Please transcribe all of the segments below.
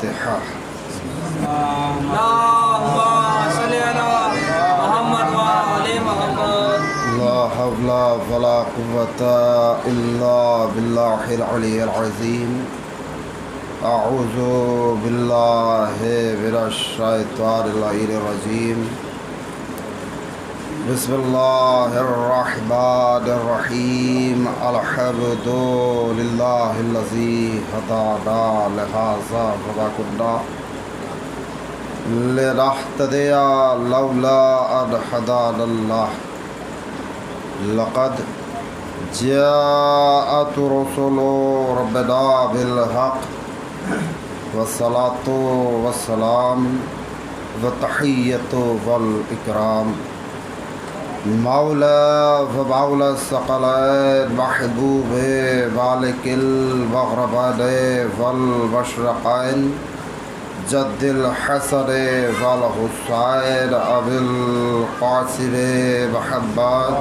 الفاتحہ۔ لا حول ولا قوة إلا بالله العلي العظيم۔ أعوذ بالله من الشيطان اللعين الرجيم۔ بسم الله الرحمن الرحيم۔ الحمد لله الذي هدانا لهذا وما كنا لنهتدي لولا أن هدانا الله۔ لقد جاءت رسل ربنا بالحق والصلاة والسلام والتحية والإكرام۔ مولا ومولا الثقلين محبوب مالك المغربين والمشرقين جد الحسن والحسين أبي القاسم محمد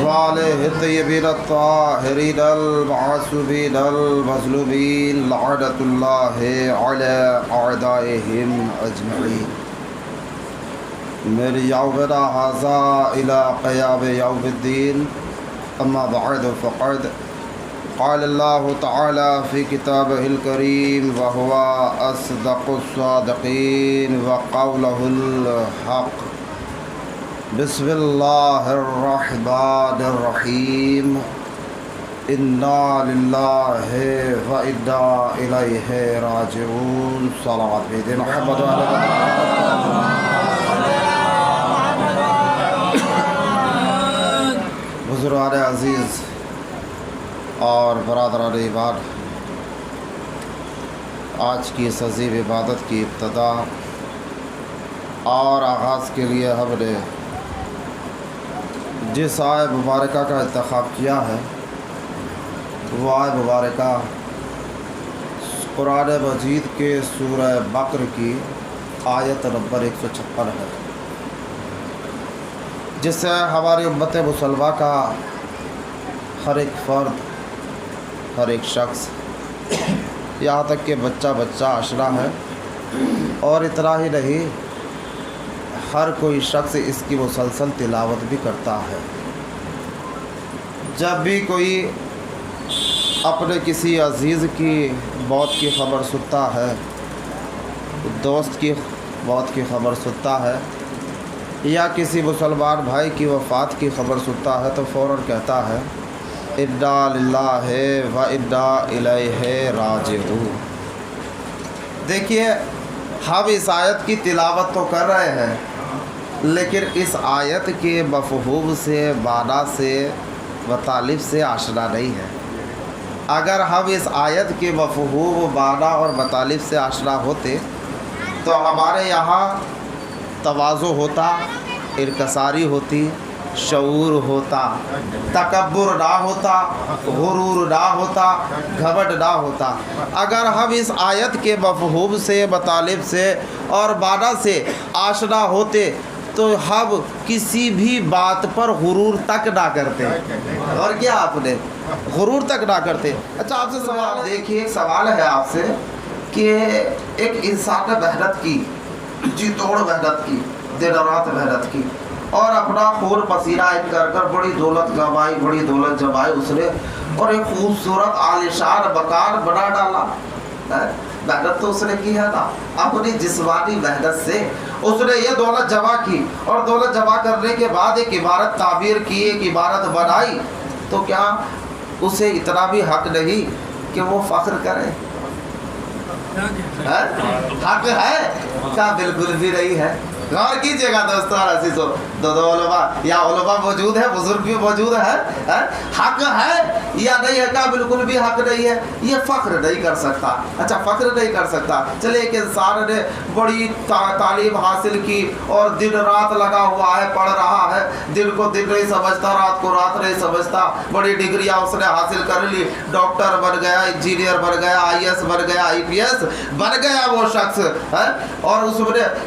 وآله الطيبين الطاهرين المعصومين المظلومين لعنة الله على أعدائهم أجمعين من يومنا هذا إلى قيام يوم الدين۔ أما بعد فقد قال الله تعالى في كتابه الكريم وهو أصدق الصادقين وقوله الحق۔ بسم الله الرحمن الرحيم۔ إنا لله وإنا إليه راجعون۔ صلوات بيد محمد وعلى بزرگان عزیز اور برادران ایمان، آج کی اس عظیم عبادت کی ابتدا اور آغاز کے لیے ہم نے جس آیہ مبارکہ کا انتخاب کیا ہے وہ آیہ مبارکہ قرآن مجید کے سورہ بقرہ کی آیت نمبر 156 ہے، جس سے ہماری امت مسلمہ کا ہر ایک فرد، ہر ایک شخص، یہاں تک کہ بچہ آشنا ہے، اور اتنا ہی نہیں، ہر کوئی شخص اس کی مسلسل تلاوت بھی کرتا ہے۔ جب بھی کوئی اپنے کسی عزیز کی موت کی خبر سنتا ہے، دوست کی موت کی خبر سنتا ہے، یا کسی مسلمان بھائی کی وفات کی خبر سنتا ہے تو فوراً کہتا ہے انا للہ و انا الیہ راجعون۔ دیکھیے، ہم اس آیت کی تلاوت تو کر رہے ہیں، لیکن اس آیت کے مفہوم سے، معنی سے، مطالب سے آشنا نہیں ہے۔ اگر ہم اس آیت کے مفہوم، معنی اور مطالب سے آشنا ہوتے تو ہمارے یہاں تواضع ہوتا، انکساری ہوتی، شعور ہوتا، تکبر نہ ہوتا، غرور نہ ہوتا، گھمنڈ نہ ہوتا۔ اگر ہم اس آیت کے مفہوم سے، مطالب سے اور معنی سے آشنا ہوتے تو ہم کسی بھی بات پر غرور تک نہ کرتے۔ اور کیا آپ نے غرور تک نہ کرتے۔ اچھا، آپ سے سوال، دیکھیے ایک سوال ہے آپ سے کہ ایک انسان نے محنت کی، جی توڑ محنت کی، دن رات محنت کی، اور اپنا خون پسینہ کر بڑی دولت کمائی، بڑی دولت جمائی اس نے، اور ایک خوبصورت عالیشان مکان بنا ڈالا۔ محنت تو اس نے کی ہے نا، اپنی جسمانی محنت سے اس نے یہ دولت جمع کی، اور دولت جمع کرنے کے بعد ایک عمارت تعمیر کی، ایک عمارت بنائی، تو کیا اسے اتنا بھی حق نہیں کہ وہ فخر کرے؟ حق ہے کیا؟ بالکل بھی نہیں ہے۔ غور کیجئے گا دوستوں اور عزیزوں، دو علماء یا علماء موجود ہیں، بزرگ بھی موجود ہیں، حق ہے یا نہیں ہے؟ کیا بالکل بھی حق نہیں ہے؟ یہ فخر نہیں کر سکتا۔ اچھا، فخر نہیں کر سکتا۔ چلے ایک انسان نے بڑی تعلیم حاصل کی اور دن رات لگا ہوا ہے، پڑھ رہا ہے، دن کو دن نہیں سمجھتا، رات کو رات نہیں سمجھتا، بڑی ڈگریاں اس نے حاصل کر لی، ڈاکٹر بن گیا، انجینئر بن گیا، IAS بن گیا، IPS بن گیا وہ شخص ہے، اور اس نے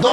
2,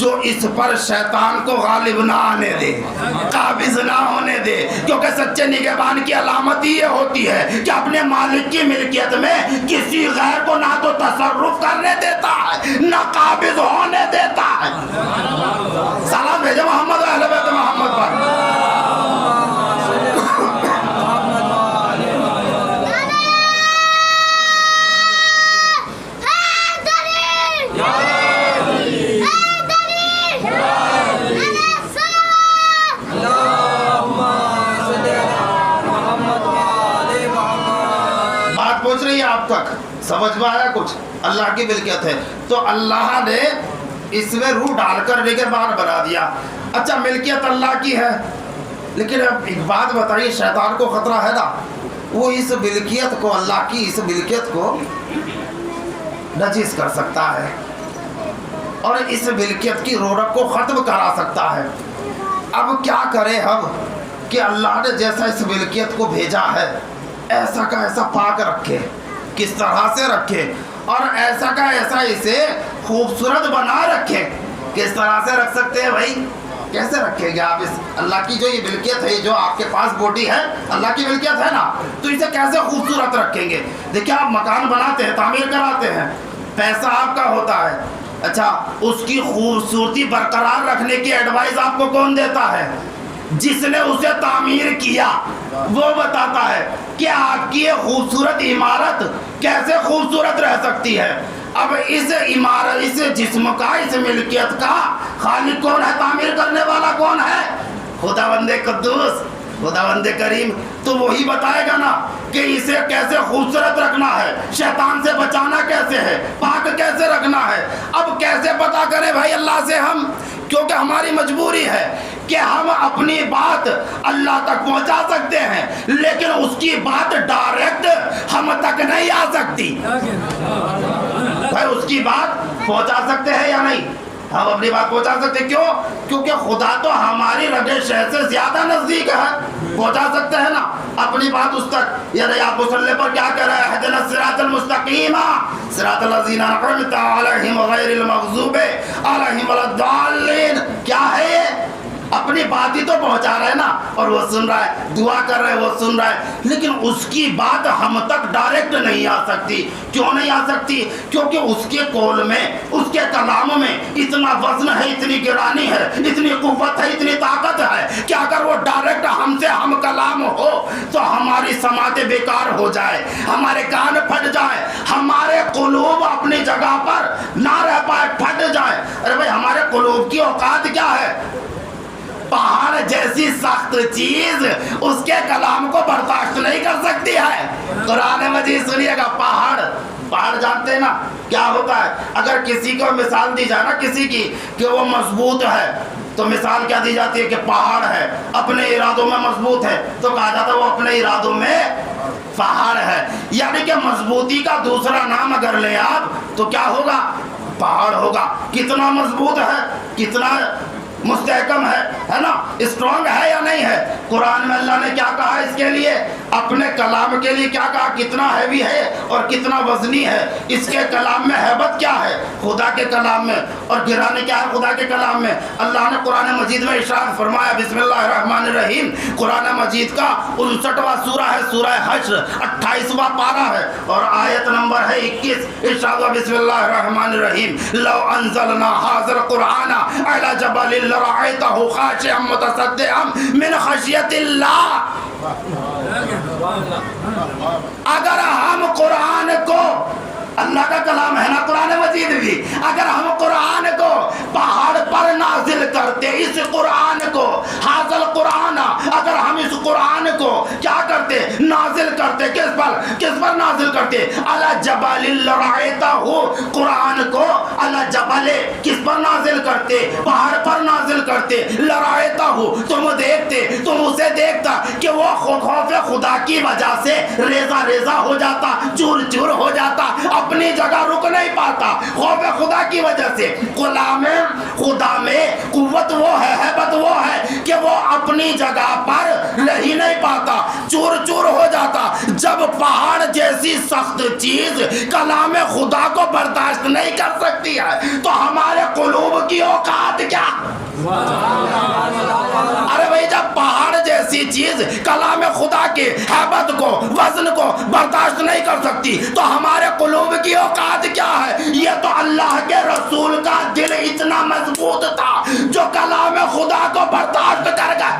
جو اس پر شیطان کو غالب نہ آنے دے، قابض نہ ہونے دے، کیونکہ سچے نگہبان کی علامت یہ ہوتی ہے کہ اپنے مالک کی ملکیت میں کسی غیر کو نہ تو تصرف کرنے دیتا ہے نہ قابض ہونے دیتا ہے۔ سلام بھیجے محمد و اہل بیت محمد پر۔ پہنچ رہی ہے آپ تک؟ سمجھ میں آیا کچھ؟ اللہ کی ملکیت ہے تو اللہ نے اس میں روح ڈال کر نگہبان بنا دیا۔ اچھا ملکیت اللہ کی ہے، لیکن اب ایک بات بتائیے، شیطان کو خطرہ ہے نا، وہ اس ملکیت کو، اللہ کی اس ملکیت کو نجس کر سکتا ہے اور اس ملکیت کی رونق کو ختم کرا سکتا ہے۔ اب کیا کریں ہم کہ اللہ نے جیسا اس ملکیت کو بھیجا ہے ایسا کا ایسا پاک رکھے، کس طرح سے رکھے، اور ایسا کا ایسا اسے خوبصورت بنا رکھے۔ کس طرح سے رکھ سکتے ہیں بھائی؟ کیسے رکھیں گے آپ اس اللہ کی جو یہ ملکیت ہے، جو آپ کے پاس باڈی ہے اللہ کی ملکیت ہے نا، تو اسے کیسے خوبصورت رکھیں گے؟ دیکھیں آپ مکان بناتے ہیں، تعمیر کراتے ہیں، پیسہ آپ کا ہوتا ہے، اچھا اس کی خوبصورتی برقرار رکھنے کی ایڈوائز آپ کو کون دیتا ہے؟ جس نے اسے تعمیر کیا وہ بتاتا ہے کہ آپ کی یہ خوبصورت عمارت کیسے خوبصورت رہ سکتی ہے۔ اب اس عمارت، اس جسم کا، اس ملکیت کا خالق کون ہے؟ تعمیر کرنے والا کون ہے؟ خداوند قدوس، خداوند کریم۔ تو وہی بتائے گا نا کہ اسے کیسے خوبصورت رکھنا ہے، شیطان سے بچانا کیسے ہے، پاک کیسے رکھنا ہے۔ اب کیسے پتا کریں بھائی اللہ سے ہم؟ کیونکہ ہماری مجبوری ہے کہ ہم اپنی بات اللہ تک پہنچا سکتے ہیں، لیکن اس کی بات ڈائریکٹ ہم تک نہیں آ سکتی۔ بھائی اس کی بات پہنچا سکتے ہیں یا نہیں؟ ہم اپنی بات پہنچا سکتے، کیوں؟ کیونکہ خدا تو ہماری رگ شہ سے زیادہ نزدیک ہے، پہنچا سکتے ہیں نا اپنی بات اس تک۔ یعنی آپ مصلی پر کیا کہہ رہے ہیں؟ اہدنا الصراط المستقیم صراط الذین انعمت علیہم غیر المغضوب علیہم ولا الضالین۔ کیا ہے یہ؟ اپنی بات ہی تو پہنچا رہے ہیں نا، اور وہ سن رہا ہے، دعا کر رہے ہیں، وہ سن رہا ہے، لیکن اس کی بات ہم تک ڈائریکٹ نہیں آ سکتی۔ کیوں نہیں آ سکتی؟ کیونکہ اس کے قول میں، اس کے کلام میں اتنا وزن ہے، اتنی گرانی ہے، اتنی قوت ہے، اتنی طاقت ہے کہ اگر وہ ڈائریکٹ ہم سے ہم کلام ہو تو ہماری سماعتیں بیکار ہو جائے، ہمارے کان پھٹ جائے، ہمارے قلوب اپنی جگہ پر نہ رہ پائے، پھٹ جائے۔ ارے بھائی ہمارے قلوب کی اوقات کیا ہے؟ پہاڑ جیسی سخت چیز اس کے کلام کو برداشت نہیں کر سکتی ہے۔ قرآن مجید سنیے گا، پہاڑ جانتے ہیں نا کیا ہوتا ہے؟ اگر کسی کو مثال دی جائے نا کسی کی کہ وہ مضبوط ہے، تو مثال کیا دی جاتی ہے کہ پہاڑ ہے، اپنے ارادوں میں مضبوط ہے، تو کہا جاتا ہے وہ اپنے ارادوں میں پہاڑ ہے۔ یعنی کہ مضبوطی کا دوسرا نام اگر لیں آپ تو کیا ہوگا؟ پہاڑ ہوگا۔ کتنا مضبوط ہے، کتنا مستحکم ہے نا، اسٹرانگ ہے یا نہیں ہے؟ قرآن میں اللہ نے کیا کہا اس کے لیے؟ اپنے کلام کے لیے کیا کہا؟ کتنا ہیوی ہے اور کتنا وزنی ہے۔ اس کے کلام میں ہیبت کیا ہے خدا کے کلام میں، اور گرانی کیا ہے خدا کے کلام میں؟ اللہ نے قرآن مجید میں ارشاد فرمایا، بسم اللہ الرحمن الرحیم، قرآن مجید کا 59واں سورہ ہے، سورہ حشر، 28واں پارہ ہے اور آیت نمبر ہے 21۔ ارشاد بسم اللہ الرحمن الرحیم، لو انزلنا ھذا القرآن علی جبل لرأیتہ خاشعا متصدعا من خشیۃ اللہ۔ اگر ہم قرآن کو، اللہ کا کلام ہے نا قرآن مجید بھی، اگر ہم قرآن کو پہاڑ پر نازل کرتے، اس قرآن کو، حاصل قرآن، اگر ہم اس قرآن کو کیا کرتے؟ نازل کرتے۔ کس پر نازل کرتے؟ علی جبل لرأیتہ، قرآن کو علی جبل کس پر نازل کرتے؟ پہاڑ پر نازل کرتے۔ لرأیتہ، تم دیکھتے، تم اسے دیکھتا کہ وہ خوف خدا کی وجہ سے ریزہ ریزہ ہو جاتا، چور چور ہو جاتا، اپنی جگہ رک نہیں پاتا خوف خدا کی وجہ سے۔ کلام خدا میں قوت وہ ہے، ہیبت وہ ہے کہ وہ اپنی اپنی جگہ پر رہ ہی نہیں پاتا، چور چور ہو جاتا۔ جب پہاڑ جیسی سخت چیز کلام خدا کو برداشت نہیں کر سکتی ہے تو ہمارے قلوب کی اوقات کیا؟ ارے بھائی جب پہاڑ جیسی چیز کلام خدا کی ہیبت کو، وزن کو برداشت نہیں کر سکتی تو ہمارے قلوب کی اوقات کیا ہے؟ یہ تو اللہ کے رسول کا دل اتنا مضبوط تھا جو کلام خدا کو برداشت کر گئے۔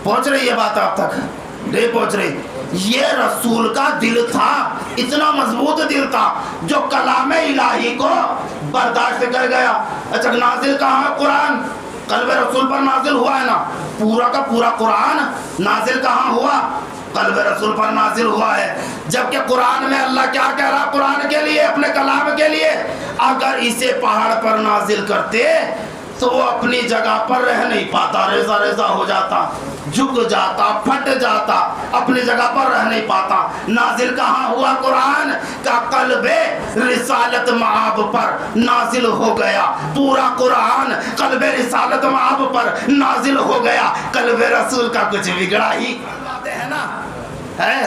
پہنچ رہی ہے بات آپ تک؟ نہیں پہنچ رہی؟ یہ رسول کا دل تھا، اتنا مضبوط دل تھا جو کلام الہی کو برداشت کر گیا۔ اچھا نازل کہاں ہے قرآن؟ قلب رسول پر نازل ہوا ہے نا، پورا کا پورا قرآن نازل کہاں ہوا؟ قلب رسول پر نازل ہوا ہے۔ جبکہ قرآن میں اللہ کیا کہہ رہا قرآن کے لیے، اپنے کلام کے لیے؟ اگر اسے پہاڑ پر نازل کرتے تو وہ اپنی جگہ پر رہ نہیں پاتا، ریزہ ریزہ ہو جاتا، جھک جاتا، پھٹ جاتا، اپنی جگہ پر رہ نہیں پاتا۔ نازل کہاں ہوا قرآن؟ کا قلب رسالت معاب پر نازل ہو گیا۔ پورا قرآن قلب رسالت معاب پر نازل ہو گیا۔ قلب رسول کا کچھ بگڑا ہی ہے نا، ہے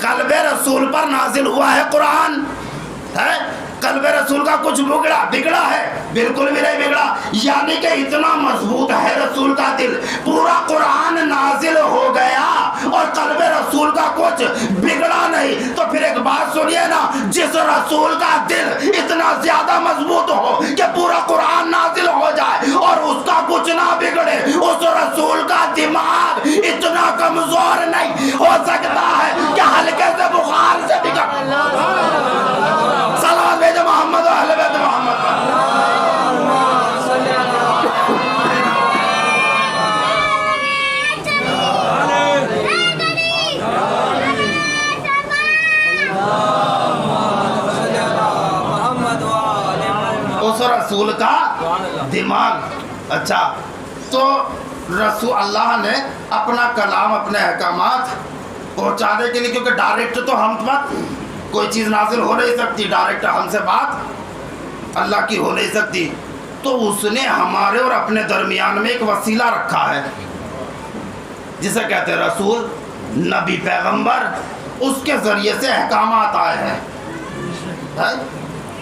قلب رسول پر نازل ہوا ہے قرآن، ہے قلب رسول کا کچھ بگڑا ہے؟ بالکل بھی نہیں بگڑا، یعنی کہ اتنا مضبوط ہے رسول کا دل، پورا قرآن نازل ہو گیا اور قلب رسول کا کچھ بگڑا نہیں۔ تو پھر ایک بات سنیے نا، جس رسول کا دل اتنا زیادہ مضبوط ہو کہ پورا قرآن نازل ہو جائے اور اس کا کچھ نہ بگڑے، اس رسول کا دماغ اتنا کمزور نہیں ہو سکتا ہے کہ ہلکے سے بخار سے بگڑ۔ صلوات بھیجو محمد و اہل بیت محمد پر۔ اس رسول کا دماغ۔ اچھا تو رسول اللہ نے اپنا کلام، اپنے احکامات پہنچانے کے لیے، کیونکہ ڈائریکٹ تو ہم بات کوئی چیز نازل ہو نہیں سکتی، ڈائریکٹ ہم سے بات اللہ کی ہو نہیں سکتی، تو اس نے ہمارے اور اپنے درمیان میں ایک وسیلہ رکھا ہے جسے کہتے ہیں رسول، نبی، پیغمبر۔ اس کے ذریعے سے احکامات آئے ہیں،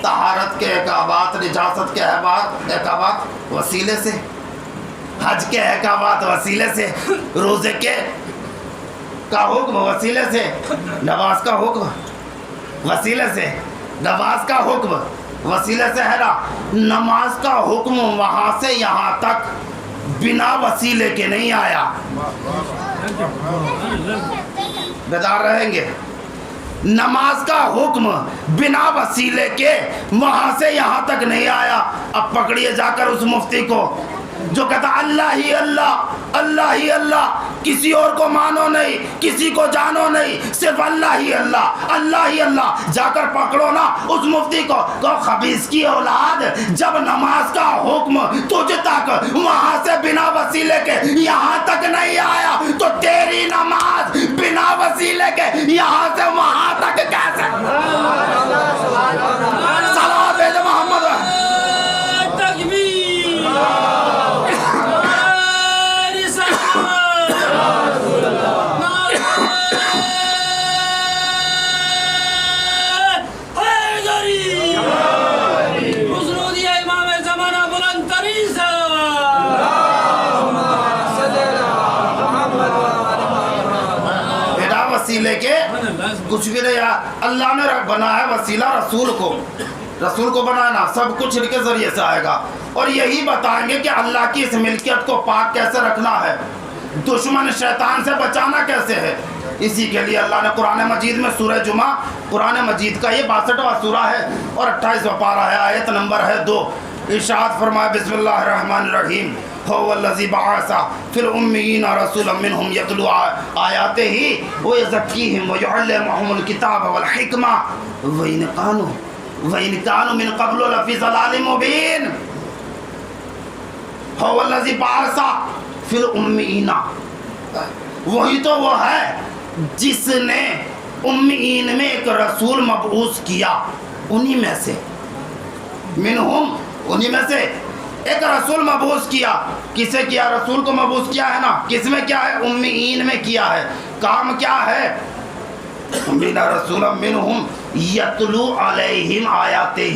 طہارت کے احکامات، نجاست کے احکامات وسیلے سے، حج کے احکامات وسیلے سے، روزے کا حکم وسیلے سے، نماز کا حکم وسیلے سے، نماز کا حکم وسیلے سے ہے نا۔ نماز کا حکم وہاں سے یہاں تک بنا وسیلے کے نہیں آیا، بیدار رہیں گے؟ نماز کا حکم بنا وسیلے کے وہاں سے یہاں تک نہیں آیا۔ اب پکڑیے جا کر اس مفتی کو جو کہتا اللہ ہی اللہ، اللہ ہی اللہ، کسی اور کو مانو نہیں، کسی کو جانو نہیں، صرف اللہ ہی اللہ، اللہ ہی اللہ۔ جا کر پکڑو نا اس مفتی کو، کہ خبیث کی اولاد، جب نماز کا حکم تجھ تک وہاں سے بنا وسیلے کے یہاں تک نہیں آیا تو تیری نماز بنا وسیلے کے یہاں سے وہاں تک کیسے؟ صلوات بھیجو محمد۔ وسیلے کے کچھ بھی نہیں، اللہ نے بنایا وسیلہ رسول کو بنانا، سب کچھ ان کے ذریعے سے آئے گا۔ اور یہی بتائیں گے کہ اللہ کی اس ملکیت کو پاک کیسے رکھنا ہے، دشمن شیطان سے بچانا کیسے ہے۔ اسی کے لیے اللہ نے قرآن مجید میں سورہ جمعہ، قرآن مجید کا یہ 62واں سورہ ہے اور 28واں پارہ ہے، آیت نمبر ہے 2۔ ارشاد فرمایا بسم اللہ الرحمن الرحیم، هو الذی بعث فی الأمیین رسولا منہم یتلو آیاتہ ویزکیہم ویعلمہم الکتاب والحکمہ وإن كانوا من قبل لفی ضلال مبین۔ هو الذی بعث فی الأمیین، وہی تو وہ ہے جس نے امیین میں ایک رسول مبعوث کیا، انہی میں سے، منہم انہی میں سے ایک رسول مبعوث کیا. کسے کیا؟ رسول کو مبعوث کیا ہے نا. کس میں کیا ہے؟ امیین میں کیا ہے. کام کیا ہے؟ من رسول منہم یتلو علیہم آیاتہ،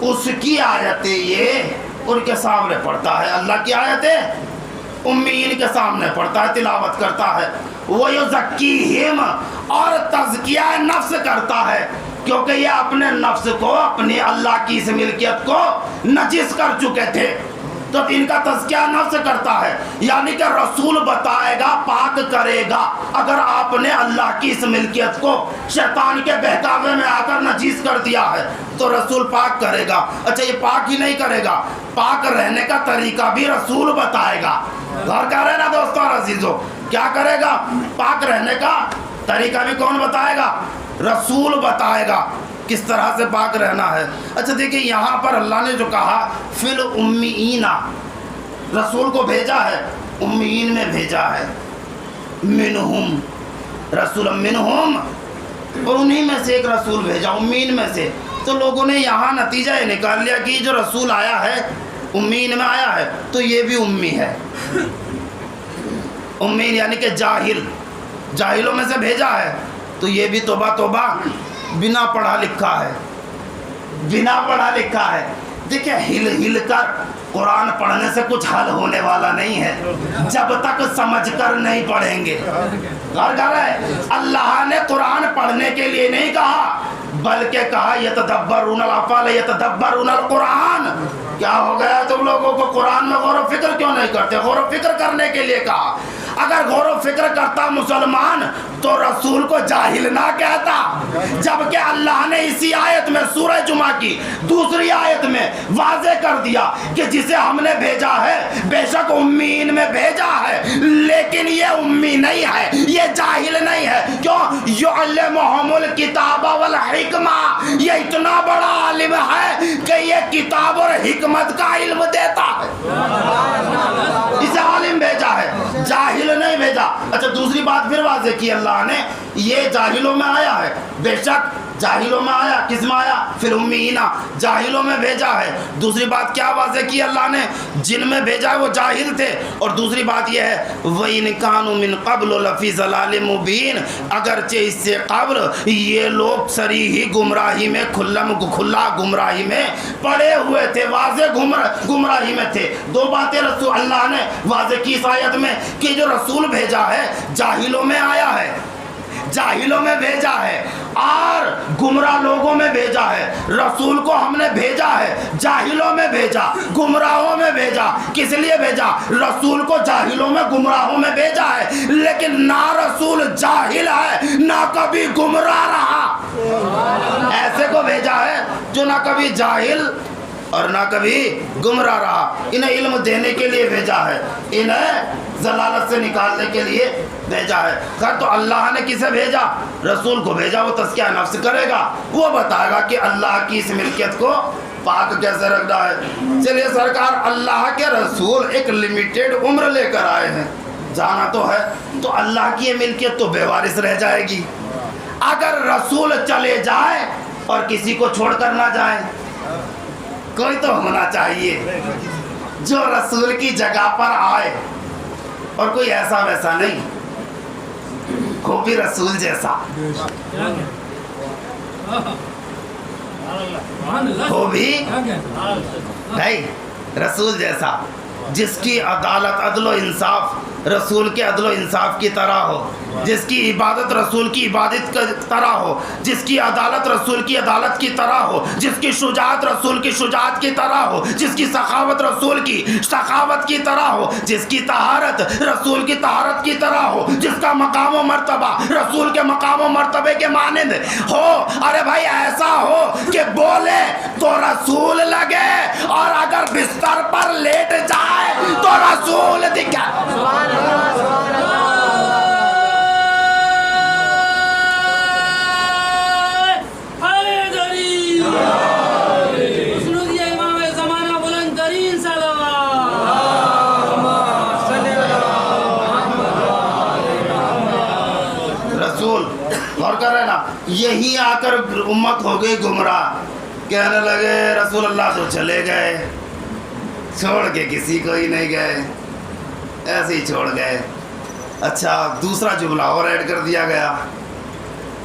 اس کی آیتیں یہ ان کے سامنے پڑھتا ہے. اللہ کی آیتیں امیین کے سامنے پڑھتا ہے، تلاوت کرتا ہے. وَيُزَكِّيهِمْ، اور تزکیہ نفس کرتا ہے، کیونکہ یہ اپنے نفس کو، اپنی اللہ کی اس ملکیت کو نجس کر چکے تھے، تو ان کا تزکیہ نفس کرتا ہے. یعنی کہ رسول بتائے گا، پاک کرے گا. اگر آپ نے اللہ کی اس ملکیت کو شیطان کے بہکاوے میں آ کر نجیس کر دیا ہے تو رسول پاک کرے گا. اچھا یہ پاک ہی نہیں کرے گا، پاک رہنے کا طریقہ بھی رسول بتائے گا. غور کر رہے نا دوستوں اور عزیزوں، کیا کرے گا؟ پاک رہنے کا طریقہ بھی کون بتائے گا؟ رسول بتائے گا کس طرح سے پاک رہنا ہے. اچھا دیکھیں یہاں پر اللہ نے جو کہا فی الامیین، رسول کو بھیجا ہے، امیین میں بھیجا ہے. منہم رسول منہم، اور انہی میں سے ایک رسول بھیجا، امیین میں سے. تو لوگوں نے یہاں نتیجہ یہ نکال لیا کہ جو رسول آیا ہے امیین میں آیا ہے تو یہ بھی امی ہے. امیین یعنی کہ جاہل، جاہلوں میں سے بھیجا ہے تو یہ بھی توبہ توبہ بنا پڑھا لکھا ہے، بنا پڑھا لکھا ہے. دیکھیں ہل ہل کر قرآن پڑھنے سے کچھ حل ہونے والا نہیں ہے جب تک سمجھ کر نہیں پڑھیں گے. غور کر رہے ہیں، اللہ نے قرآن پڑھنے کے لیے نہیں کہا بلکہ کہا یتدبرون الافعال یتدبرون القرآن. کیا ہو گیا تم لوگوں کو؟ قرآن میں غور و فکر کیوں نہیں کرتے؟ غور و فکر کرنے کے لیے کہا. اگر غور و فکر کرتا مسلمان تو رسول کو جاہل نہ کہتا. جبکہ اللہ نے اسی آیت میں سورہ جمعہ کی دوسری آیت میں واضح کر دیا کہ جسے ہم نے بھیجا ہے بے شک امیین میں بھیجا ہے، لیکن یہ امی نہیں ہے، یہ جاہل نہیں ہے. کیوں؟ یعلمہم الکتاب والحکمہ، یہ اتنا بڑا عالم ہے کہ یہ کتاب اور حکمت کا علم دیتا ہے. اسے عالم بھیجا ہے، جاہل نہیں بھیجا. اچھا دوسری بات پھر واضح کی اللہ نے، یہ جاہلوں میں آیا ہے، بے شک جاہلوں میں آیا. کس میں آیا؟ پھر امیین، جاہلوں میں بھیجا ہے. دوسری بات کیا واضح کی اللہ نے؟ جن میں بھیجا ہے وہ جاہل تھے. اور دوسری بات یہ ہے وَإِنْ كَانُوا مِنْ قَبْلُ لَفِي ضَلَالٍ مُبِينٍ، اگرچہ اس سے قبل یہ لوگ صریحی گمراہی میں، کھلا گمراہی میں پڑے ہوئے تھے، واضح گمراہی میں تھے. دو باتیں رسول اللہ نے واضح کی اس آیت میں کہ جو رسول بھیجا ہے جاہلوں میں آیا ہے، جاہلوں میں بھیجا ہے اور گمراہ لوگوں میں بھیجا ہے. رسول کو ہم نے بھیجا ہے، جاہلوں میں بھیجا، گمراہوں میں بھیجا. کس لیے بھیجا؟ رسول کو جاہلوں میں گمراہوں میں بھیجا ہے، لیکن نہ رسول جاہل ہے نہ کبھی گمراہ رہا. ایسے کو بھیجا ہے جو نہ کبھی جاہل اور نہ کبھی گمراہ رہا. انہیں علم دینے کے لیے بھیجا ہے، انہیں ضلالت سے نکالنے کے لیے بھیجا ہے. خیر تو اللہ نے کسے بھیجا؟ رسول کو بھیجا. وہ تزکیہ نفس کرے گا، وہ بتائے گا کہ اللہ کی اس ملکیت کو پاک کیسے رکھنا ہے. چلیے سرکار اللہ کے رسول ایک لمیٹیڈ عمر لے کر آئے ہیں، جانا تو ہے، تو اللہ کی یہ ملکیت تو بے وارث رہ جائے گی. اگر رسول چلے جائے اور کسی کو چھوڑ کر نہ جائے، کوئی تو ہونا چاہیے جو رسول کی جگہ پر آئے، اور کوئی ایسا ویسا نہیں، وہ بھی رسول جیسا، وہ بھی نہیں رسول جیسا، جس کی عدالت عدل و انصاف رسول کے عدل و انصاف کی طرح ہو، جس کی عبادت رسول کی عبادت کی طرح ہو، جس کی عدالت رسول کی عدالت کی طرح ہو، جس کی شجاعت رسول کی شجاعت کی طرح ہو، جس کی سخاوت رسول کی سخاوت کی طرح ہو، جس کی طہارت رسول کی طہارت کی طرح ہو، جس کا مقام و مرتبہ رسول کے مقام و مرتبے کے مانند ہو. ارے بھائی ایسا ہو کہ بولے تو رسول لگے اور اگر بستر پر لیٹ جائے تو رسول دکھے. یہی آ کر امت ہو گئی گمراہ کہنے لگے رسول اللہ تو چلے گئے، چھوڑ کے کسی کو ہی نہیں گئے، ایسے ہی چھوڑ گئے۔ اچھا دوسرا جملہ اور ایڈ کر دیا گیا،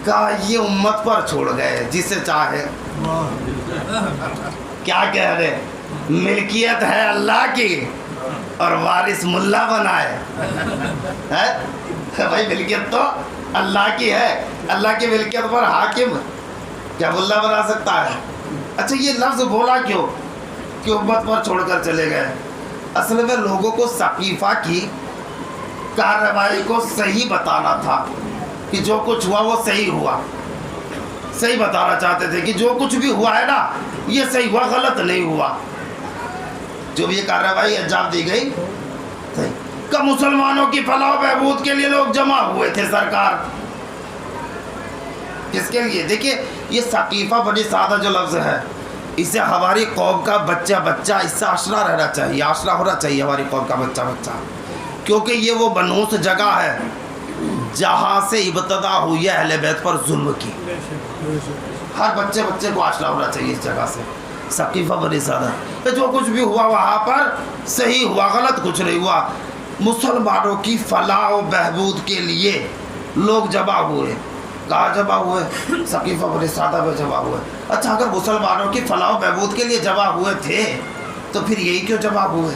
کہا یہ امت پر چھوڑ گئے جسے چاہے۔ کیا کہہ رہے؟ ملکیت ہے اللہ کی اور وارث ملا بنائے ہے؟ بھائی ملکیت تو اللہ کی ہے، اللہ کی ملکیت پر حاکم کیا ملا بنا سکتا ہے؟ اچھا یہ لفظ بولا کیوں کہ امت پر چھوڑ کر چلے گئے؟ اصل میں لوگوں کو ثقیفہ کی کارروائی کو صحیح بتانا تھا کہ جو کچھ ہوا وہ صحیح ہوا، صحیح بتانا چاہتے تھے کہ جو کچھ بھی ہوا ہے نا یہ صحیح ہوا، غلط نہیں ہوا۔ جو بھی یہ کارروائی انجام دی گئی کہ مسلمانوں کی فلاح و بہبود کے لیے لوگ جمع ہوئے تھے سرکار، کس کے لیے؟ دیکھیے یہ ثقیفہ بنی سعدہ جو لفظ ہے اسے ہماری قوم کا بچہ اس سے آشنا رہنا چاہیے، آشنا ہونا چاہیے ہماری قوم کا بچہ، کیونکہ یہ وہ بنوس جگہ ہے جہاں سے ابتدا ہوئی ہے اہل بیت پر ظلم کی۔ ہر بچے کو آشنا ہونا چاہیے اس جگہ سے۔ ثقیفہ بنی سعدہ جو کچھ بھی ہوا وہاں پر صحیح ہوا، غلط کچھ نہیں ہوا۔ مسلمانوں کی فلاح و بہبود کے لیے لوگ جمع ہوئے۔ کہاں جمع ہوئے؟ ثقیفہ بنی سعدہ میں جمع ہوئے۔ اچھا اگر مسلمانوں کی فلاح و بہبود کے لیے جمع ہوئے تھے تو پھر یہی کیوں جمع ہوئے؟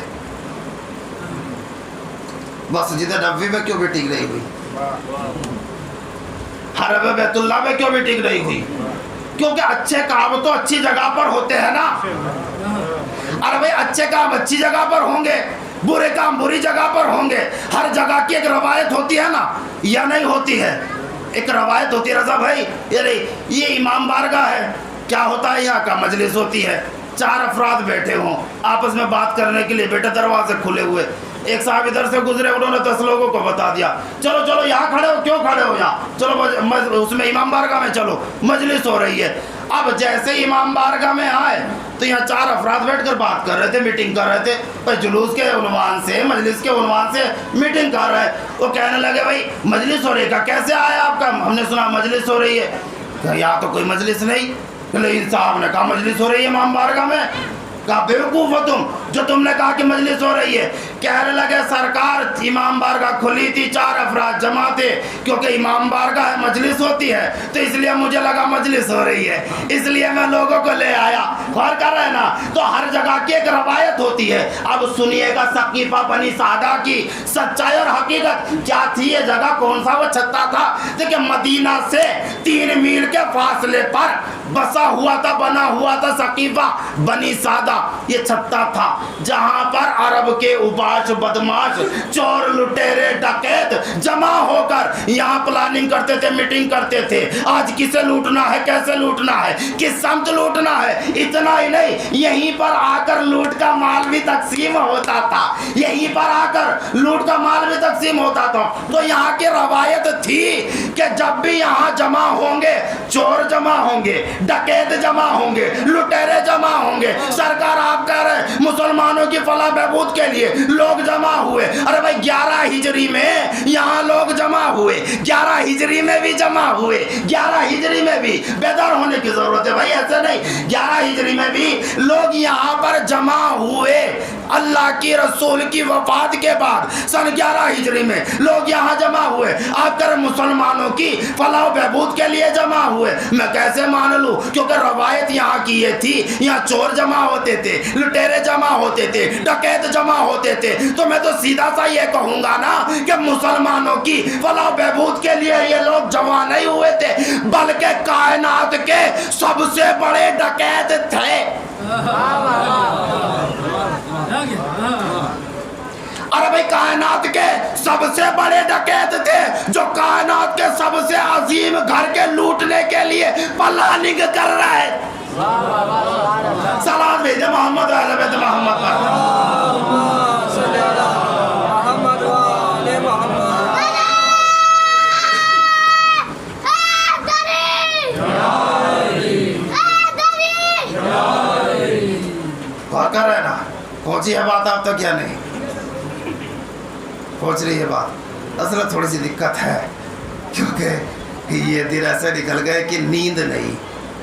مسجد نبوی میں کیوں میٹنگ نہیں ہوئی؟ حرم بیت اللہ میں کیوں میٹنگ نہیں ہوئی؟ کیونکہ اچھے کام تو اچھی جگہ پر ہوتے ہیں نا۔ ارے بھائی اچھے کام اچھی جگہ پر ہوں گے، برے کام بری جگہ پر ہوں گے۔ ہر جگہ کی ایک روایت ہوتی ہے نا یا نہیں ہوتی ہے؟ ایک روایت ہوتی ہے رضا بھائی، یہ امام بارگاہ ہے، کیا ہوتا ہے یہاں کا مجلس ہوتی ہے، 4 افراد بیٹھے ہوں آپس میں بات کرنے کے لیے، بیٹے دروازے کھلے ہوئے، ایک صاحب ادھر سے گزرے، انہوں نے 10 لوگوں کو بتا دیا چلو یہاں کھڑے ہو، کیوں کھڑے ہو یہاں، چلو اس میں امام بارگاہ میں چلو مجلس ہو رہی ہے۔ اب جیسے ہی امام بارگاہ میں آئے تو یہاں 4 افراد بیٹھ کر بات کر رہے تھے، میٹنگ کر رہے تھے، جلوس کے عنوان سے، مجلس کے عنوان سے میٹنگ کر رہے۔ وہ کہنے لگے بھائی مجلس ہو رہی ہے، کیسے آیا آپ کا؟ ہم نے سنا مجلس ہو رہی ہے۔ کہ یہاں تو کوئی مجلس نہیں۔ لیکن صاحب نے کہا مجلس ہو رہی ہے امام بارگاہ میں۔ کہا بیوقوف ہو تم جو تم نے کہا کہ مجلس ہو رہی ہے۔ کہنے لگے سرکار امام بارگاہ کھلی تھی، 4 افراد جمع تھے، کیونکہ امام بارگاہ مجلس ہوتی ہے تو اس لیے مجھے لگا مجلس ہو رہی ہے، اس لیے میں لوگوں کو لے آیا۔ غور کر رہے ہیں نا؟ تو ہر جگہ کی ایک روایت ہوتی ہے۔ اب سنیے گا ثقیفہ بنی سعدہ کی سچائی اور حقیقت کیا تھی۔ یہ جگہ کون سا وہ چھتا تھا؟ دیکھیں مدینہ سے 3 میل کے فاصلے پر بسا ہوا تھا، بنا ہوا تھا ثقیفہ بنی سعدہ۔ یہ چھتا تھا جہاں پر عرب کے اوباش بدماش چور لٹیرے ڈکیت جمع ہو کر یہاں پلاننگ کرتے تھے، میٹنگ کرتے تھے، آج کسے لوٹنا ہے، کیسے لوٹنا ہے، کس سمت لوٹنا ہے۔ اتنا ہی نہیں، یہیں پر آ کر لوٹ کا مال بھی تقسیم ہوتا تھا، یہیں پر آ کر لوٹ کا مال بھی تقسیم ہوتا تھا۔ تو یہاں کی روایت تھی کہ جب بھی یہاں جمع ہوں گے، چور جمع ہوں گے، ڈکیت جمع ہوں گے، لٹیرے جمع ہوں گے۔ سرکار آپ کہہ رہے ہیں مسلمانوں کی فلاح بہبود کے لیے لوگ جمع ہوئے۔ ارے بھائی 11 ہجری میں یہاں لوگ جمع ہوئے، 11 ہجری میں بھی جمع ہوئے، 11 ہجری میں بھی بیدار ہونے کی ضرورت ہے بھائی، ایسے نہیں۔ 11 ہجری میں بھی لوگ یہاں پر جمع ہوئے، اللہ کی رسول کی وفات کے بعد سن 11 ہجری میں لوگ یہاں جمع ہوئے۔ آپ کہہ رہے مسلمانوں کی فلاح و بہبود کے لیے جمع ہوئے، میں کیسے مان لوں؟ کیونکہ روایت یہاں کی یہ تھی، یہاں چور جمع ہوتے تھے، لٹیرے جمع ہوتے تھے، ڈکیت جمع ہوتے تھے۔ تو میں تو سیدھا سا یہ کہوں گا نا کہ مسلمانوں کی فلاح و بہبود کے لیے یہ لوگ جمع نہیں ہوئے تھے، بلکہ کائنات کے سب سے بڑے ڈکیت تھے۔ ارے بھائی کائنات کے سب سے بڑے ڈکیت تھے جو کائنات کے سب سے عظیم گھر کے لوٹنے کے لیے پلاننگ کر رہے۔ صلوات بھیجے محمد اہل بیت محمد پر۔ غور کر رہے ہیں نا؟ پہنچی ہے بات آپ تک یا نہیں؟ پہنچ رہی ہے بات؟ اصل تھوڑی سی دقت ہے کیونکہ یہ دن ایسے نکل گئے کہ نیند نہیں،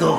2।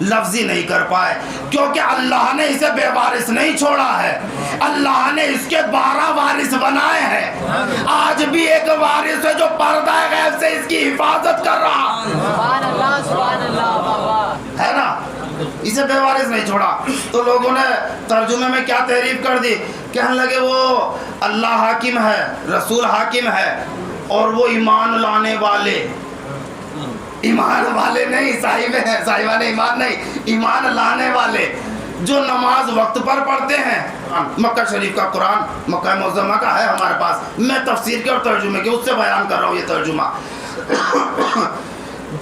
لفظی نہیں کر پائے، کیونکہ اللہ نے اسے بے وارث نہیں چھوڑا ہے، اللہ نے اس کے 12 وارث بنائے ہیں۔ آج بھی ایک وارث ہے جو پردہ غیب سے اس کی حفاظت کر رہا سبحان اللہ بابا ہے نا، اسے بے وارث نہیں چھوڑا۔ تو لوگوں نے ترجمے میں کیا تحریف کر دی، کہنے لگے وہ اللہ حاکم ہے، رسول حاکم ہے، اور وہ ایمان لانے والے، ایمان والے نہیں، صاحبان ایمان نہیں، ایمان لانے والے جو نماز وقت پر پڑھتے ہیں۔ مکہ شریف کا قرآن مکہ معظمہ کا ہے ہمارے پاس، میں تفسیر کے اور ترجمے کے اس سے بیان کر رہا ہوں یہ ترجمہ۔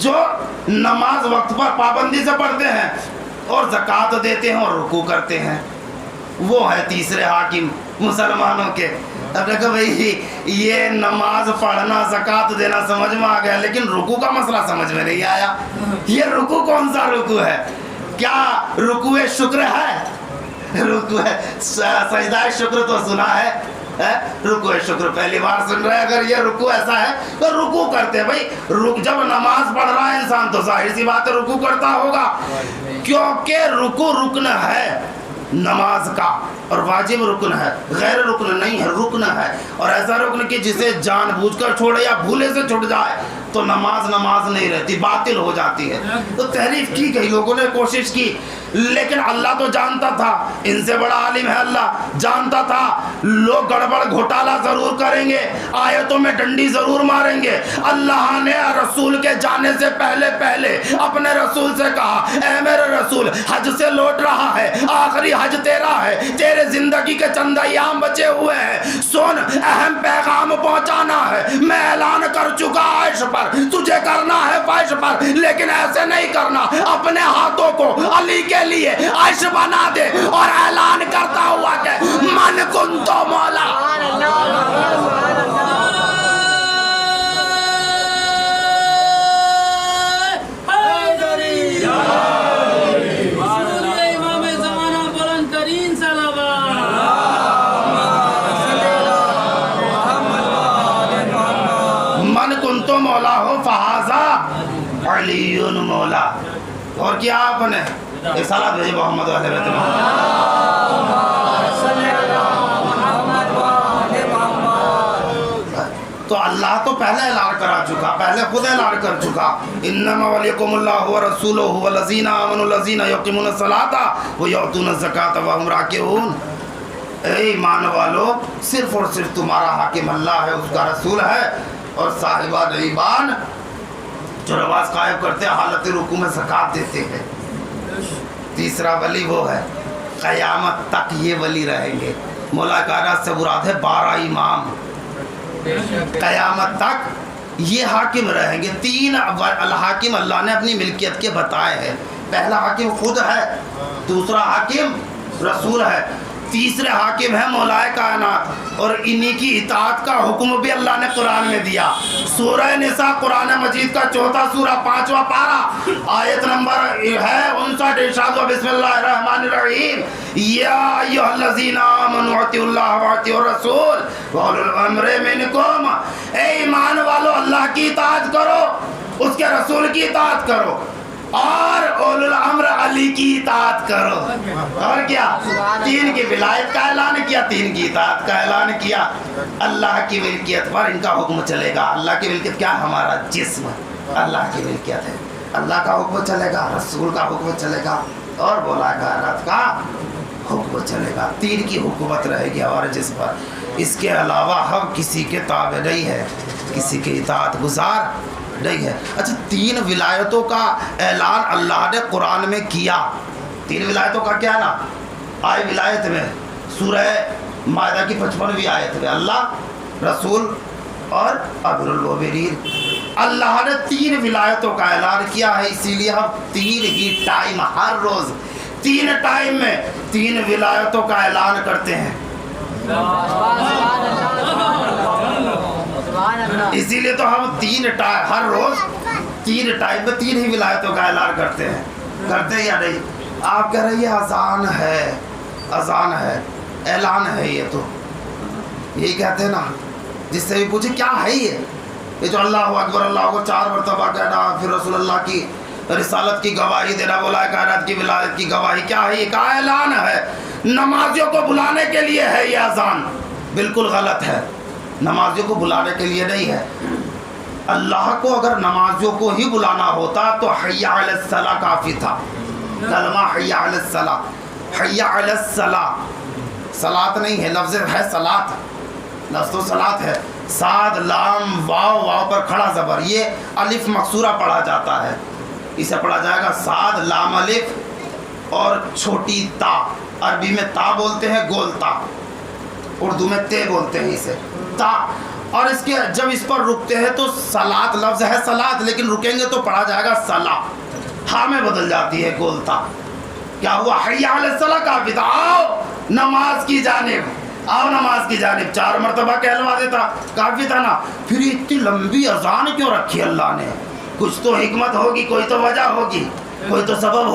جو نماز وقت پر پابندی سے پڑھتے ہیں اور زکوٰۃ دیتے ہیں اور رکوع کرتے ہیں، وہ ہے تیسرے حاکم مسلمانوں کے۔ اب دیکھو بھائی، یہ نماز پڑھنا زکوٰۃ دینا سمجھ میں آ گیا، لیکن رکوع کا مسئلہ سمجھ میں نہیں آیا۔ یہ رکوع کون سا رکوع ہے؟ کیا رکوع شکر ہے؟ رکوع سجدہ شکر تو سنا ہے، رکوع شکر پہلی بار سن رہے ہیں۔ اگر یہ رکوع ایسا ہے تو رکوع کرتے ہیں بھائی، جب نماز پڑھ رہا ہے انسان تو ظاہر سی بات ہے رکوع کرتا ہوگا، کیونکہ رکوع رکن ہے نماز کا، اور واجب رکن ہے، غیر رکن نہیں ہے، رکن ہے۔ اور ایسا رکن کہ جسے جان بوجھ کر چھوڑے یا بھولے سے چھوٹ جائے تو نماز نہیں رہتی، باطل ہو جاتی ہے۔ تو تحریف کی گئی، لوگوں نے کوشش کی، لیکن اللہ تو جانتا تھا، ان سے بڑا عالم ہے اللہ، جانتا تھا لوگ گڑبڑ گھوٹالا ضرور کریں گے، آیتوں میں ڈنڈی ضرور ماریں گے۔ اللہ نے رسول کے جانے سے پہلے اپنے رسول سے کہا، اے میرے رسول، حج سے لوٹ رہا ہے، آخری حج تیرا ہے، تیرے زندگی کے چند ایام بچے ہوئے ہیں، سن، اہم پیغام پہنچانا ہے، میں اعلان کر چکا عائش پر، تجھے کرنا ہے فائش پر، لیکن ایسے نہیں کرنا، اپنے ہاتھوں کو علی کے لیے عائش بنا دے اور اعلان کرتا ہوا کہ من کنتو مولا۔ تو مولا ہو فہذا علی مولا۔ اور کیا آپ نے رسالت بھیجی محمد والے بیت تو اللہ تو پہلے اعلان کرا چکا، پہلے خود اعلان کر چکا، انما ولیکم اللہ ورسولہ والذین آمنوا الذین یقیمون الصلاۃ ویؤتون الزکاۃ وہم راکعون۔ اے ایمان والو، صرف اور صرف تمہارا حاکم اللہ ہے، اس کا رسول ہے، اور صاحبان ایمان جو نماز قائم کرتے ہیں حالت رکوع میں زکوٰۃ دیتے ہیں۔ تیسرا ولی وہ ہے، قیامت تک یہ ولی رہیں گے۔ مولا کائنات سے مراد ہے 12 امام، قیامت تک یہ حاکم رہیں گے۔ 3 الحاکم اللہ نے اپنی ملکیت کے بتائے ہیں، پہلا حاکم خود ہے، دوسرا حاکم رسول ہے، تیسرے حاکم ہے مولا کائنات، اور انہی کی اطاعت کا حکم بھی اللہ نے قرآن میں دیا۔ سورہ نساء قرآن مجید کا 4 سورہ 5واں پارہ آیت نمبر ہے 59، ارشاد و بسم اللہ الرحمن الرحیم، یا ایھا الذین آمنوا اطیعوا اللہ واطیعوا الرسول واولی الامر منکم۔ اے ایمان والو، اللہ کی اطاعت کرو، اس کے رسول کی اطاعت کرو، اور اولو الامر علی کی اطاعت کرو۔ اور کیا؟ 3 کی ولایت کا اعلان کیا، 3 کی اطاعت کا اعلان کیا۔ اللہ کی ملکیت پر ان کا حکم چلے گا۔ اللہ کی ملکیت کیا؟ ہمارا جسم اللہ کی ملکیت ہے، اللہ کا حکم چلے گا، رسول کا حکم چلے گا، اور مولا کائنات کا حکم چلے گا۔ 3 کی حکومت رہے گی ہمارے جسم پر۔ اس کے علاوہ ہم کسی کے تابع نہیں ہے، کسی کے اطاعت گزار نہیں ہے۔ اچھا، 3 ولایتوں کا اعلان اللہ نے قرآن میں کیا۔ 3 ولایتوں کا کیا نا آئے ولایت میں، سورہ مائدہ کی 55ویں آیت میں، اللہ، رسول اور امیر المومنین۔ اللہ نے 3 ولایتوں کا اعلان کیا ہے، اسی لیے ہم 3 ہی ٹائم، ہر روز 3 ٹائم میں 3 ولایتوں کا اعلان کرتے ہیں۔ اسی لیے تو ہم 3 ٹائم، ہر روز 3 ٹائم میں 3 ہی ولایتوں کا اعلان کرتے ہیں۔ کرتے یا نہیں؟ آپ کہہ رہے یہ اذان ہے، اذان ہے، اعلان ہے، یہ تو یہی کہتے ہیں نا، جس سے بھی پوچھے کیا ہے یہ جو اللہ اکبر، اللہ کو 4 مرتبہ کہنا، پھر رسول اللہ کی رسالت کی گواہی دینا، بولا کائنات کی ولایت کی گواہی کیا ہے؟ یہ کیا اعلان ہے؟ نمازیوں کو بلانے کے لیے ہے یہ اذان، بالکل غلط ہے، نمازیوں کو بلانے کے لیے نہیں ہے۔ اللہ کو اگر نمازیوں کو ہی بلانا ہوتا تو حی علی الصلاۃ کافی تھا، کلمہ حی علی الصلاۃ، حی علی الصلاۃ، صلاۃ نہیں ہے، لفظ ہے صلاۃ، لفظ تو صلاۃ ہے، صاد لام واو، واو پر کھڑا زبر، یہ الف مکسورہ پڑھا جاتا ہے، اسے پڑھا جائے گا صاد لام الف اور چھوٹی تا، عربی میں تا بولتے ہیں گول تا، اردو میں تے بولتے ہیں اسے تا، اور اس کے جب اس پر رکتے ہیں تو صلاۃ لفظ ہے صلاۃ، لیکن رکیں گے تو پڑھا جائے گا صلاح، ہاں میں بدل جاتی ہے گول تا، کیا ہوا؟ حی علی الصلاۃ کافی تھا، آؤ نماز کی جانب، آؤ نماز کی جانب، 4 مرتبہ کہلوا دیتا کافی تھا نا۔ پھر اتنی لمبی اذان کیوں رکھی اللہ نے؟ کچھ تو حکمت ہوگی، کوئی تو وجہ ہوگی، کوئی تو سبب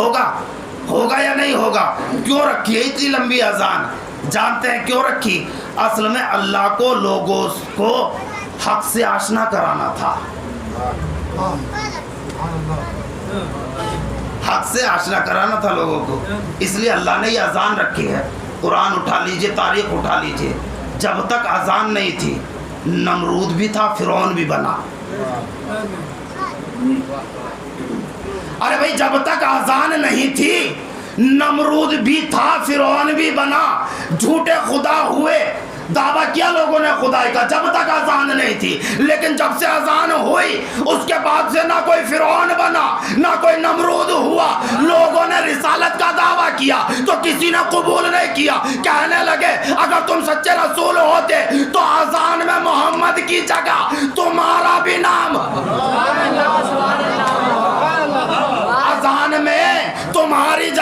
ہوگا یا نہیں ہوگا؟ کیوں رکھی ہے اتنی لمبی اذان؟ جانتے ہیں کیوں رکھی؟ اصل میں اللہ کو لوگوں کو حق سے آشنا کرانا تھا، حق سے آشنا کرانا تھا لوگوں کو، اس لیے اللہ نے یہ اذان رکھی ہے۔ قرآن اٹھا لیجئے، تاریخ اٹھا لیجئے، جب تک اذان نہیں تھی نمرود بھی تھا، فرعون بھی بنا۔ ارے بھائی جب تک اذان نہیں تھی نمرود بھی تھا، فرعون بھی بنا، جھوٹے خدا ہوئے، دعویٰ کیا لوگوں نے خدائی کا جب تک اذان نہیں تھی، لیکن جب سے اذان ہوئی اس کے بعد سے نہ کوئی فرعون بنا نہ کوئی نمرود ہوا، لوگوں نے رسالت کا دعویٰ کیا تو کسی نے قبول نہیں کیا، کہنے لگے اگر تم سچے رسول ہوتے تو اذان میں محمد کی جگہ تمہارا بھی نام، اذان میں تمہاری جگہ،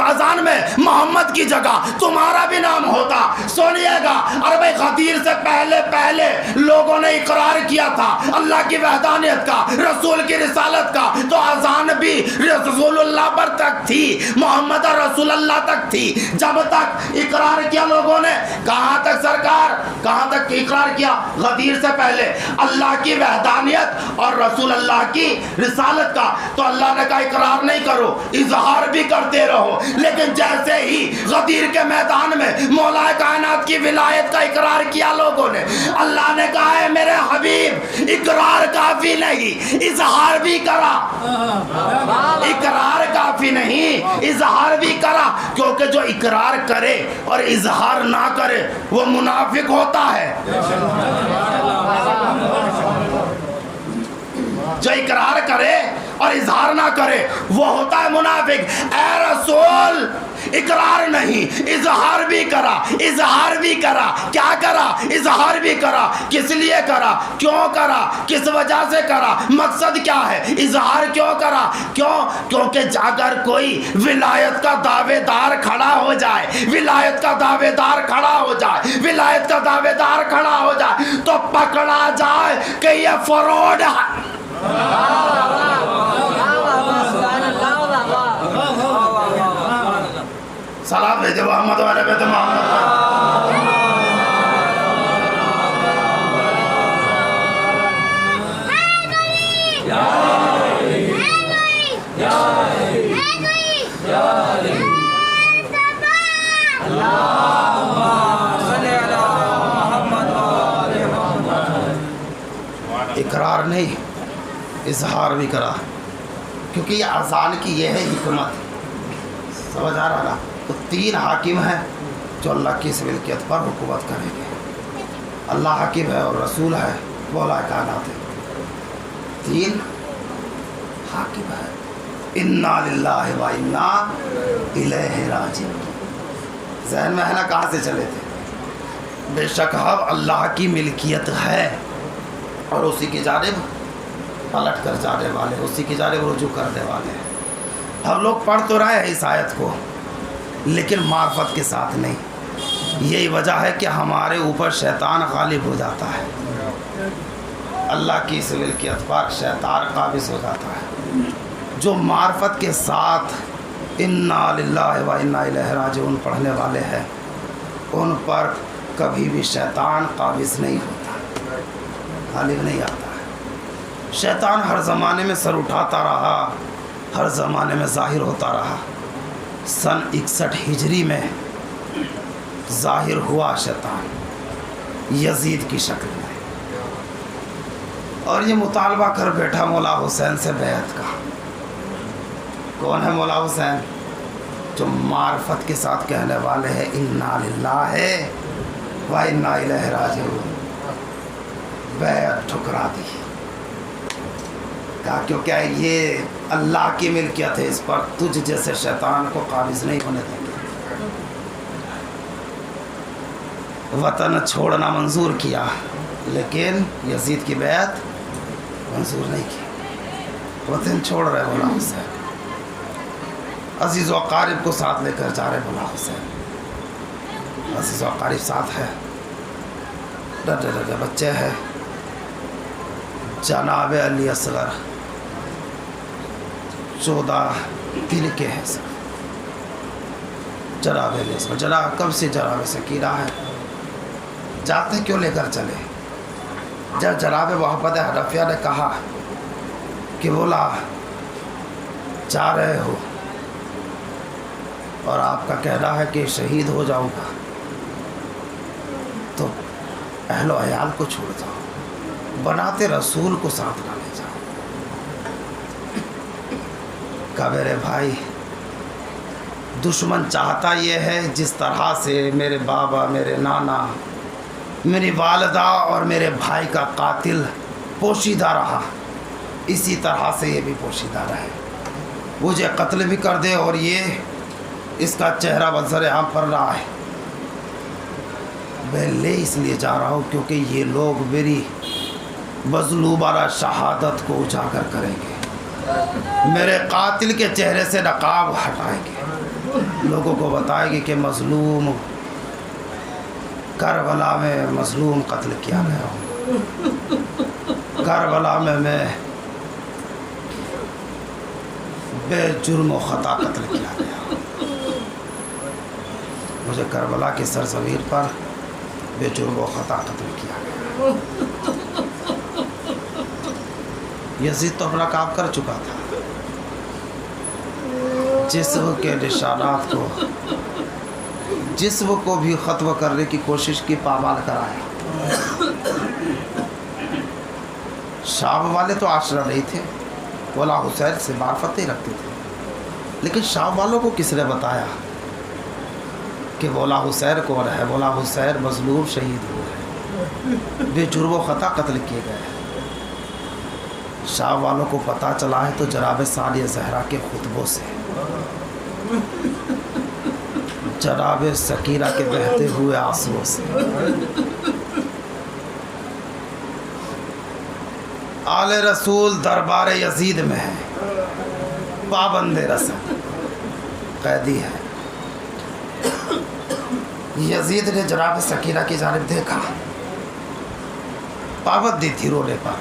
اذان میں محمد کی جگہ تمہارا بھی نام ہوتا۔ سنیے گا، ارے بھائی غدیر سے پہلے لوگوں نے اقرار کیا تھا اللہ کی وحدانیت کا، رسول کی رسالت کا، تو اذان بھی رسول اللہ پر تک تھی، محمد رسول اللہ تک تھی۔ جب تک اقرار کیا لوگوں نے، کہاں تک سرکار، کہاں تک اقرار کیا؟ غدیر سے پہلے اللہ کی وحدانیت اور رسول اللہ کی رسالت کا، تو اللہ نے کہا اقرار نہیں کرو، اظہار بھی کرتے رہو، لیکن جیسے ہی غدیر کے میدان میں مولا کائنات کی ولایت کا اقرار کیا لوگوں نے، اللہ نے کہا ہے میرے حبیب اقرار کافی نہیں، اظہار بھی کرا، اقرار کافی نہیں، اظہار بھی کرا، کیونکہ جو اقرار کرے اور اظہار نہ کرے وہ منافق ہوتا ہے، جو اقرار کرے اور اظہار نہ کرے وہ ہوتا ہے منافق۔ اے رسول اقرار نہیں، اظہار بھی کرا، اظہار بھی کرا، کیا کرا؟ اظہار بھی کرا۔ کس لیے کرا؟ کیوں کرا؟ کس وجہ سے کرا؟ مقصد کیا ہے؟ اظہار کیوں کرا؟ کیونکہ اگر کوئی ولایت کا دعوے دار کھڑا ہو جائے، ولایت کا دعوے دار کھڑا ہو جائے، ولایت کا دعوے دار کھڑا ہو جائے تو پکڑا جائے کہ یہ فراڈ ہے۔ سلام بھیجو محمد والے بیت محمد۔ اقرار نہیں، اظہار بھی کرا، کیونکہ یہ اذان کی یہ ہے حکمت، سمجھ آ رہا نا؟ تو 3 حاکم ہیں جو اللہ کی اس ملکیت پر حکومت کریں گے، اللہ حاکم ہے اور رسول ہے، مولا کائنات ہے، 3 حاکم ہے۔ انا للہ و انا الیہ راجعون، ذہن میں ہے نا کہاں سے چلے تھے؟ بے شک ہم اللہ کی ملکیت ہے اور اسی کی جانب پلٹ کر جانے والے، اسی کی جانب رجوع کرنے والے ہیں۔ ہم لوگ پڑھ تو رہے ہیں اس آیت کو لیکن معرفت کے ساتھ نہیں، یہی وجہ ہے کہ ہمارے اوپر شیطان غالب ہو جاتا ہے، اللہ کی اس ملکیت پر شیطان قابض ہو جاتا ہے۔ جو معرفت کے ساتھ انا للہ و انا الیہ راجعون پڑھنے والے ہیں ان پر کبھی بھی شیطان قابض نہیں ہوتا، غالب نہیں آتا ہے۔ شیطان ہر زمانے میں سر اٹھاتا رہا، ہر زمانے میں ظاہر ہوتا رہا۔ سن 61 ہجری میں ظاہر ہوا شیطان یزید کی شکل میں، اور یہ مطالبہ کر بیٹھا مولا حسین سے بیعت کا۔ کون ہے مولا حسین؟ جو معرفت کے ساتھ کہنے والے ہیں انا للہ و انا الیہ راجعون۔ بیعت ٹھکرا دی، کہا کیونکہ یہ اللہ کی ملکیت ہے، اس پر تجھ جیسے شیطان کو قابض نہیں ہونے دیں گے۔ وطن چھوڑنا منظور کیا، لیکن یزید کی بیعت منظور نہیں کی۔ وطن چھوڑ رہے مولا حسین، عزیز و اقارب کو ساتھ لے کر جا رہے مولا حسین۔ عزیز و اقارب ساتھ ہے، ڈرے ڈرے بچے ہیں۔ جناب علی اصغر 14 دن کے ہیں سر۔ جناب علی اصغر جناب کب سے جناب سکینہ ہے، جاتے کیوں لے کر چلے؟ جب جناب محمد حنفیہ نے کہا کہ بولا جا رہے ہو اور آپ کا کہنا ہے کہ شہید ہو جاؤں گا، تو اہل و عیال کو چھوڑ دو، بناتے رسول کو ساتھ نہ لے جاؤ۔ کہا میرے بھائی، دشمن چاہتا یہ ہے جس طرح سے میرے بابا، میرے نانا، میری والدہ اور میرے بھائی کا قاتل پوشیدہ رہا، اسی طرح سے یہ بھی پوشیدہ رہے، مجھے قتل بھی کر دے اور یہ اس کا چہرہ منظر عام پر رہا ہے۔ میں لے اس لیے جا رہا ہوں کیونکہ یہ لوگ میری مظلومانہ شہادت کو اجاگر کریں گے، میرے قاتل کے چہرے سے نقاب ہٹائیں گے، لوگوں کو بتائیں گے کہ مظلوم کربلا میں مظلوم قتل کیا گیا ہوں، کربلا میں بے جرم و خطا قتل کیا گیا ہوں، مجھے کربلا کی سرزمین پر بے جرم و خطا قتل کیا گیا۔ یزید تو اپنا کام کر چکا تھا، جسم کے نشانات کو، جسم کو بھی ختم کرنے کی کوشش کی، پامال کرایا۔ شام والے تو آشنا نہیں تھے، مولا حسین سے معرفت نہیں رکھتے تھے، لیکن شام والوں کو کس نے بتایا کہ مولا حسین کون ہے؟ مولا حسین مظلوم شہید ہوئے ہیں، بے جرم و خطا قتل کیے گئے ہیں۔ شام والوں کو پتہ چلا ہے تو جناب ثانیہ زہرا کے خطبوں سے، جناب سکینہ کے بہتے ہوئے آنسوؤں سے، آل رسول دربار یزید میں ہے، پابند رسم، قیدی ہے۔ یزید نے جناب سکینہ کی جانب دیکھا، پابندی تھی رونے پر،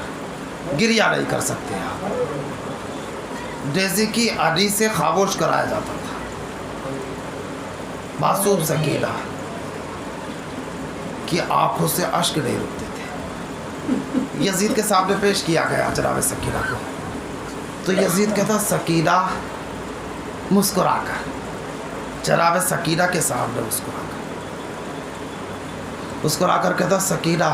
گریہ نہیں کر سکتے آپ، ڈیزی کی اڑی سے خاموش کرایا جاتا تھا۔ معصوم سکینہ کی آنکھوں سے اشک نہیں رکتے تھے، یزید کے سامنے پیش کیا گیا جناب سکینہ کو، تو یزید کہتا سکینہ مسکرا کر، جناب سکینہ کے سامنے مسکرا کر کہتا سکینہ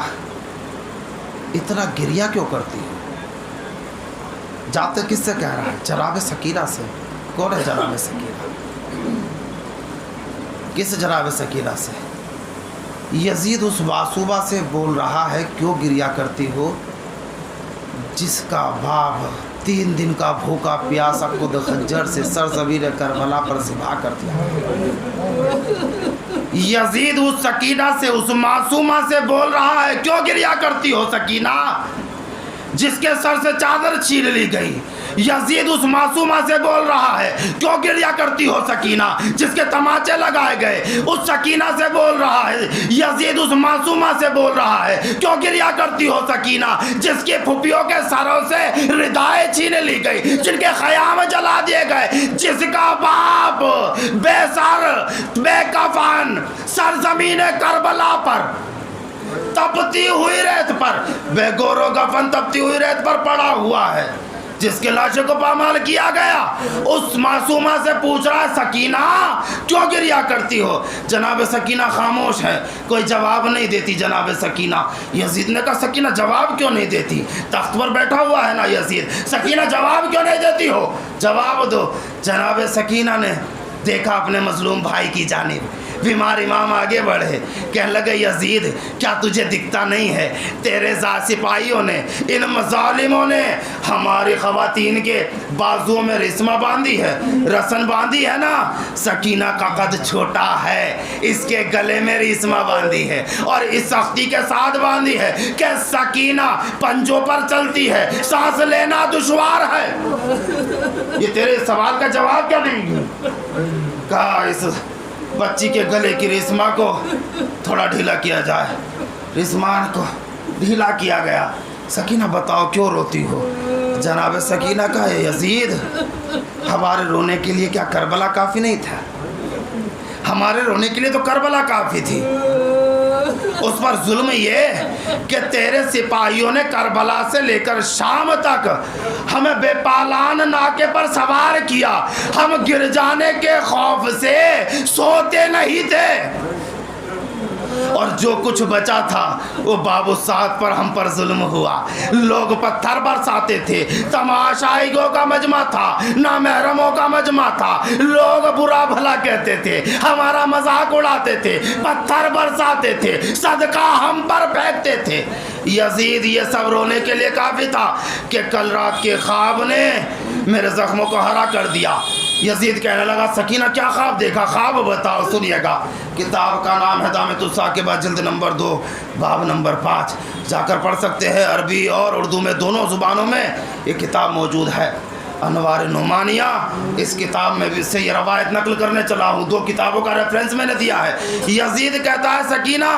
اتنا گریہ کیوں کرتی ہو؟ جاتے کس سے کہہ رہا ہے؟ جناب سکینہ سے۔ کون ہے جناب سکینہ؟ کس جناب سکینہ سے؟ یزید اس معصومہ سے بول رہا ہے کیوں گریہ کرتی ہو جس کا باپ 3 دن کا بھوکا پیاسا خود خنجر سے سرزمین کربلا پر ذبح کر دیا۔ یزید اس سکینہ سے، اس معصومہ سے بول رہا ہے کیوں گریہ کرتی ہو سکینہ جس کے سر سے چادر چھین لی گئی۔ یزید اس معصومہ سے بول رہا ہے کیوں گریہ کرتی ہو سکینہ جس کے تماچے لگائے گئے۔ اس سکینہ سے بول رہا ہے، یزید اس معصومہ سے بول رہا ہے کیوں گریہ کرتی ہو سکینہ جس کے پھپھیوں کے سروں سے ردائیں چھین لی گئی، جن کے خیام جلا دیے گئے، جس کا باپ بے سر بے کفن سرزمین کربلا پر تپتی ہوئی ریت پر، بے گور و کفن تپتی ہوئی ریت پر پڑا ہوا ہے، جس کے لاشوں کو پامال کیا گیا۔ اس معصومہ سے پوچھ رہا ہے سکینہ کیوں گریا کرتی ہو؟ جناب سکینہ خاموش ہے، کوئی جواب نہیں دیتی۔ جناب سکینہ، یزید نے کہا سکینہ جواب کیوں نہیں دیتی؟ تخت پر بیٹھا ہوا ہے نا یزید، سکینہ جواب کیوں نہیں دیتی ہو؟ جواب دو۔ جناب سکینہ نے دیکھا اپنے مظلوم بھائی کی جانب، بیمار امام آگے بڑھے، کہنے لگے یزید کیا تجھے دکھتا نہیں ہے تیرے سپاہیوں نے، ان مظالموں نے ہماری خواتین کے بازوؤں میں رسمہ باندھی ہے، رسن باندھی ہے نا؟ سکینہ کا قد چھوٹا ہے، اس کے گلے میں رسمہ باندھی ہے اور اس سختی کے ساتھ باندھی ہے کہ سکینہ پنجوں پر چلتی ہے، سانس لینا دشوار ہے۔ یہ تیرے سوال کا جواب کیا نہیں ہے؟ کہا اس بچی کے گلے کی رسمہ کو تھوڑا ڈھیلا کیا جائے۔ رسمان کو ڈھیلا کیا گیا۔ سکینہ بتاؤ کیوں روتی ہو؟ جناب سکینہ کہا یزید ہمارے رونے کے لیے کیا کربلا کافی نہیں تھا؟ ہمارے رونے کے لیے تو کربلا کافی تھی۔ اس پر ظلم یہ کہ تیرے سپاہیوں نے کربلا سے لے کر شام تک ہمیں بے پالان ناکے پر سوار کیا، ہم گر جانے کے خوف سے سوتے نہیں تھے، اور جو کچھ بچا تھا وہ باب الساعت پر ہم پر ظلم ہوا۔ لوگ پتھر برساتے تھے، تماشائیوں کا مجمع تھا، نامحرموں کا مجمع تھا، لوگ برا بھلا کہتے تھے، ہمارا مذاق اڑاتے تھے، پتھر برساتے تھے، صدقہ ہم پر پھینکتے تھے۔ یزید یہ سب رونے کے لیے کافی تھا کہ کل رات کے خواب نے میرے زخموں کو ہرا کر دیا۔ یزید کہنے لگا سکینہ کیا خواب دیکھا؟ خواب بتاؤ، سنیے گا۔ کتاب کا نام ہے دامت الثاقبہ، جلد نمبر 2 باب نمبر 5، جا کر پڑھ سکتے ہیں، عربی اور اردو میں دونوں زبانوں میں یہ کتاب موجود ہے۔ انوار نعمانیہ، اس کتاب میں بھی سے یہ روایت نقل کرنے چلا ہوں، 2 کتابوں کا ریفرنس میں نے دیا ہے۔ یزید کہتا ہے سکینہ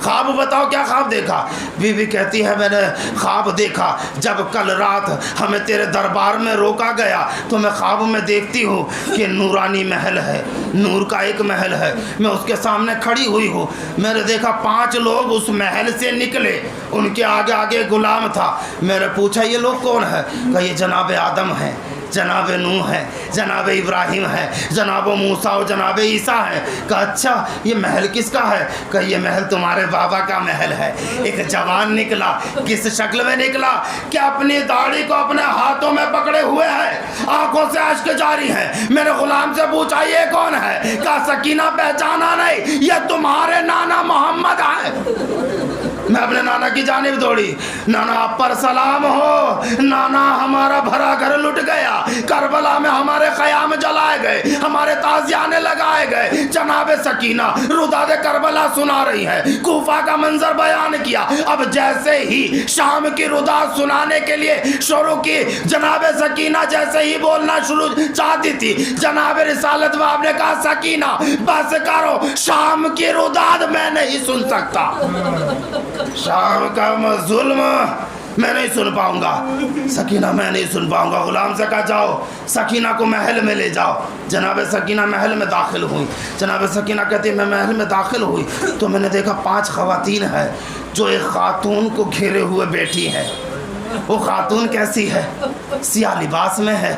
خواب بتاؤ کیا خواب دیکھا؟ بی بی کہتی ہے میں نے خواب دیکھا جب کل رات ہمیں تیرے دربار میں روکا گیا تو میں خواب میں دیکھتی ہوں کہ نورانی محل ہے، نور کا ایک محل ہے، میں اس کے سامنے کھڑی ہوئی ہوں، میں نے دیکھا 5 لوگ اس محل سے نکلے، ان کے آگے آگے غلام تھا۔ میں نے پوچھا یہ لوگ کون ہیں؟ کہ یہ جناب آدم ہیں، جناب نوح ہے، جناب ابراہیم ہے، جناب موسیٰ اور جناب عیسیٰ ہے۔ کہا اچھا یہ محل کس کا ہے؟ کہ یہ محل تمہارے بابا کا محل ہے۔ ایک جوان نکلا، کس شکل میں نکلا کہ اپنی داڑھی کو اپنے ہاتھوں میں پکڑے ہوئے ہے، آنکھوں سے اشک جاری ہے۔ میں نے غلام سے پوچھا یہ کون ہے؟ کہا سکینہ پہچانا نہیں، یہ تمہارے نانا محمد ہے۔ میں اپنے نانا کی جانب دوڑی، نانا آپ پر سلام ہو، نانا ہمارا بھرا گھر لٹ گیا، کربلا میں ہمارے خیام جلائے گئے، ہمارے تازیانے لگائے گئے۔ جناب سکینہ روداد کربلا سنا رہی ہے، کوفہ کا منظر بیان کیا۔ اب جیسے ہی شام کی روداد سنانے کے لیے شروع کی، جناب سکینہ جیسے ہی بولنا شروع چاہتی تھی، جناب رسالت باب نے کہا سکینہ بس کرو، شام کی روداد میں نہیں سن سکتا، شام کا ظلم میں نہیں سن پاؤں گا، سکینہ میں نہیں سن پاؤں گا۔ غلام سے کہا جاؤ سکینہ کو محل میں لے جاؤ۔ جناب سکینہ محل میں داخل ہوئی۔ جناب سکینہ کہتی ہے میں محل میں داخل ہوئی تو میں نے دیکھا 5 خواتین ہیں جو ایک خاتون کو گھیرے ہوئے بیٹھی ہے۔ وہ خاتون کیسی ہے؟ سیاہ لباس میں ہے،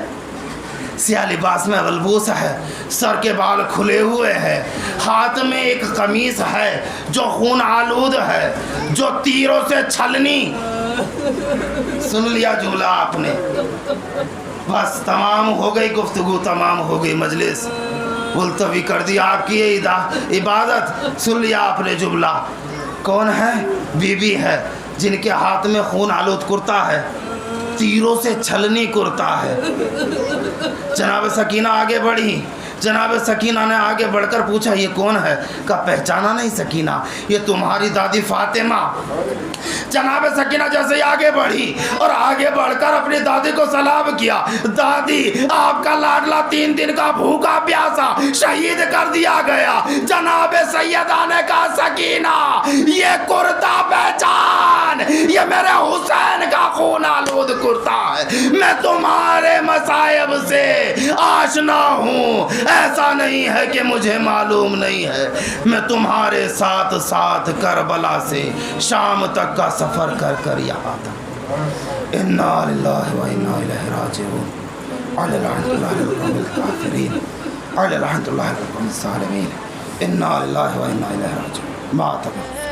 سیاہ لباس میں ملبوس ہے، سر کے بال کھلے ہوئے ہیں، ہاتھ میں ایک قمیص ہے جو خون آلود ہے، جو تیروں سے چھلنی۔ سن لیا جملہ آپ نے؟ بس تمام ہو گئی گفتگو، تمام ہو گئی مجلس، ملتوی کر دیا آپ کی یہ عبادت۔ سن لیا آپ نے جملہ؟ کون ہے؟ بی بی ہے جن کے ہاتھ میں خون آلود کرتا ہے، تیروں سے چھلنی کرتا ہے۔ جناب سکینہ آگے بڑھی، جناب سکینہ نے آگے بڑھ کر پوچھا یہ کون ہے؟ کہا پہچانا نہیں سکینہ، یہ تمہاری دادی فاطمہ۔ جناب سکینہ جیسے ہی آگے بڑھی اور آگے بڑھ کر اپنی دادی کو سلام کیا، دادی آپ کا لاڈلا 3 دن کا بھوکا پیاسا شہید کر دیا گیا۔ جناب سیدہ نے کہا سکینہ یہ کرتا پہچان، یہ میرے حسین کا خون آلود کرتا ہے، میں تمہارے مصائب سے آشنا ہوں، ایسا نہیں ہے کہ مجھے معلوم نہیں ہے، میں تمہارے ساتھ ساتھ کربلا سے شام تک کا سفر کر کر یہاں تھا۔ انا للہ و انا الیہ راجعون، علی لعنۃ اللہ القوم الکافرین، علی لعنۃ اللہ القوم الظالمین، انا للہ و انا الیہ راجعون۔ ما تبارک